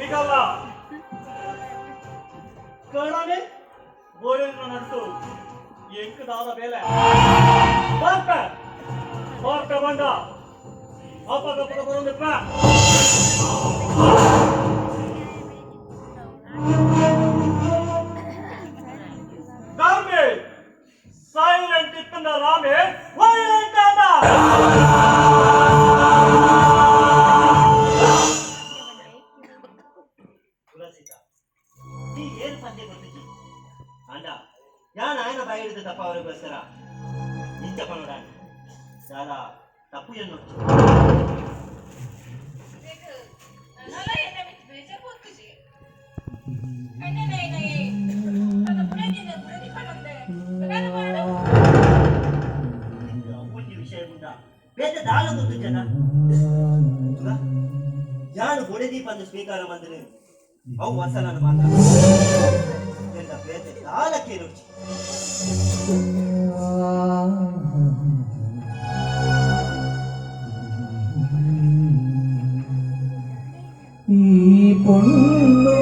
ಈಗಲ್ಲ ಕಣನೆ ಗೋಳಿನ ನಟ್ಟು ಎಂಕದಾದ ಬೇಲೆ ಪಾರ್ಕ ಬಂದ ಅಪಗಪದ ಬರೋದಿಪ್ಪ ರಾಮೆ ಸೈಲೆಂಟ್ ಇತ್ತಂದ ರಾಮೆ ವೈಲೆಂಟ್ ಆದ ಏನು ಪದ್ಯ ಗೊತ್ತಿತ್ತು ಅಂಡ ಯಾನ್ ఆయన ಬಾಯಿಡಿದ ತಪ್ಪ ಅವರಿಗೋಸ್ಕರ ನಿತ್ಯ ಪಣೋಡಾನೆ చాలా తప్పు ఎన్నొచ్చు ಬೇರೆ ದಾಳ ಗೊತ್ತು ಜನ ಯಾನು ಗೊಡೆದಿ ಬಂದು ಸ್ವೀಕಾರ ಬಂದ್ರೆ ಅವು ವಸಲನ್ನು ಮಾತ್ರ ಬೇರೆ ದಾಳಕ್ಕೆ ರುಚಿ ಈ ಪೊಣ್ಣು